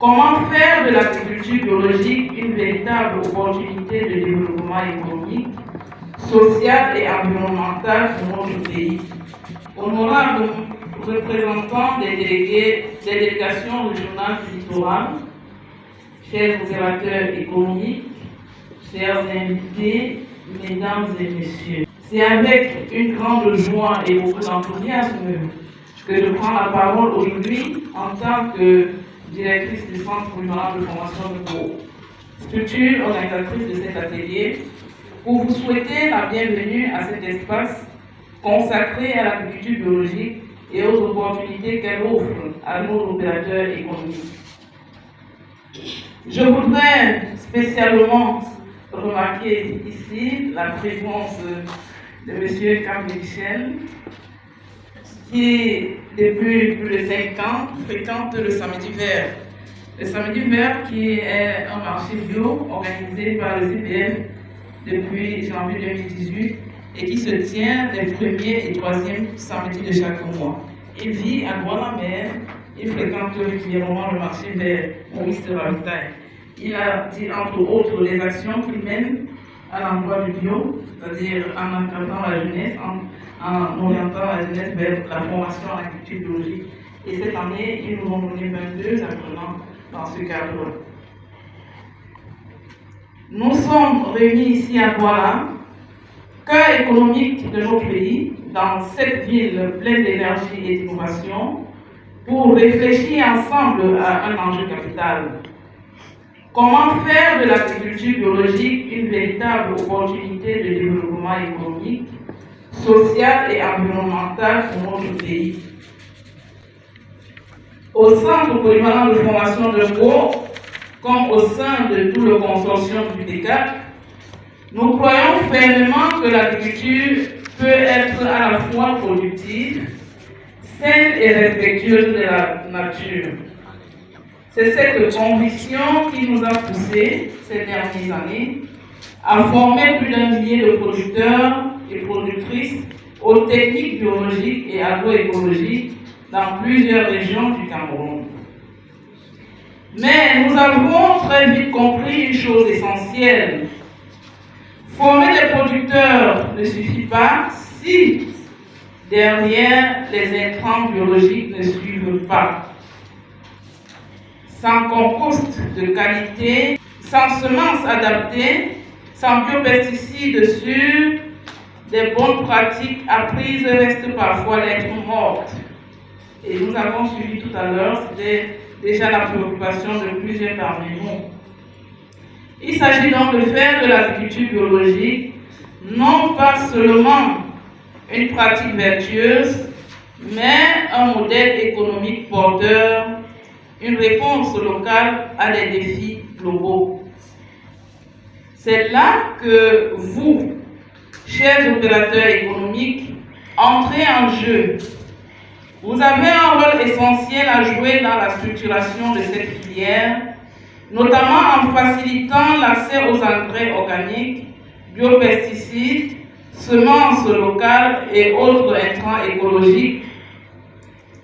Comment faire de l'agriculture biologique une véritable opportunité de développement économique, social et environnemental pour notre pays? Honorables représentants des délégations régionales du littoral, chers opérateurs économiques, chers invités, mesdames et messieurs, c'est avec une grande joie et beaucoup d'enthousiasme que je prends la parole aujourd'hui en tant que directrice du Centre polyvalent de formation de Pau, structure organisatrice de cet atelier, pour vous souhaiter la bienvenue à cet espace consacré à l'agriculture biologique et aux opportunités qu'elle offre à nos opérateurs économiques. Je voudrais spécialement remarquer ici la présence de M. Campbell, qui, depuis plus de 5 ans, fréquente le Samedi Vert. Le Samedi Vert qui est un marché bio organisé par le CPF depuis janvier 2018 et qui se tient les 1er et 3e samedis de chaque mois. Il vit à Bois-la-Mer, il fréquente régulièrement le marché vert Maurice de Ravitaille. Il a dit entre autres les actions qu'il mène à l'endroit du bio, c'est-à-dire en encadrant la jeunesse, en orientant la jeunesse vers la formation en agriculture biologique. Et cette année, ils nous ont donné 22 apprenants dans ce cadre. Nous sommes réunis ici à Douala, cœur économique de notre pays, dans cette ville pleine d'énergie et d'innovation, pour réfléchir ensemble à un enjeu capital. Comment faire de l'agriculture biologique une véritable opportunité de développement économique, social et environnemental pour notre pays? Au Centre polyvalent de formation de Pau, comme au sein de tout le consortium du DECAC, nous croyons fermement que l'agriculture peut être à la fois productive, saine et respectueuse de la nature. C'est cette conviction qui nous a poussés ces dernières années à former plus d'1 millier de producteurs et productrices aux techniques biologiques et agroécologiques dans plusieurs régions du Cameroun. Mais nous avons très vite compris une chose essentielle. Former des producteurs ne suffit pas si derrière les intrants biologiques ne suivent pas. Sans compost de qualité, sans semences adaptées, sans biopesticides sûrs, des bonnes pratiques apprises restent parfois lettre morte. Et nous avons suivi tout à l'heure, c'était déjà la préoccupation de plusieurs parmi nous. Il s'agit donc de faire de l'agriculture biologique non pas seulement une pratique vertueuse, mais un modèle économique porteur, une réponse locale à des défis globaux. C'est là que vous, chers opérateurs économiques, entrez en jeu. Vous avez un rôle essentiel à jouer dans la structuration de cette filière, notamment en facilitant l'accès aux engrais organiques, biopesticides, semences locales et autres intrants écologiques,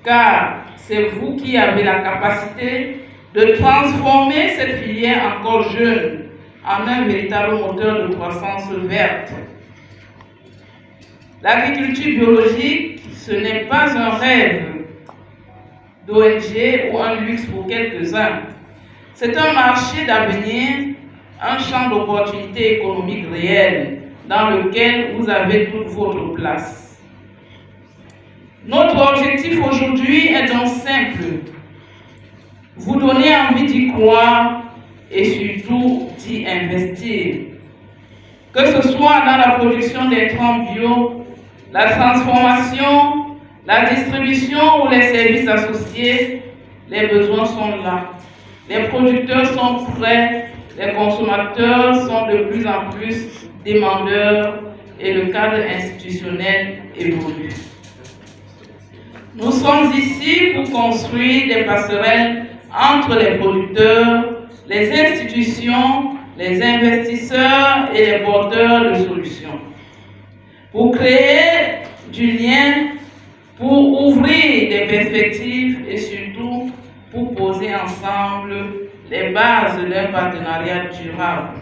car c'est vous qui avez la capacité de transformer cette filière encore jeune en un véritable moteur de croissance verte. L'agriculture biologique, ce n'est pas un rêve d'ONG ou un luxe pour quelques-uns. C'est un marché d'avenir, un champ d'opportunités économiques réelles dans lequel vous avez toute votre place. Notre objectif aujourd'hui est donc simple. Vous donner envie d'y croire et surtout d'y investir. Que ce soit dans la production d'intrants bio, la transformation, la distribution ou les services associés, les besoins sont là. Les producteurs sont prêts, les consommateurs sont de plus en plus demandeurs et le cadre institutionnel évolue. Nous sommes ici pour construire des passerelles entre les producteurs, les institutions, les investisseurs et les porteurs de solutions. Pour créer du lien, pour ouvrir des perspectives et surtout pour poser ensemble les bases d'un partenariat durable.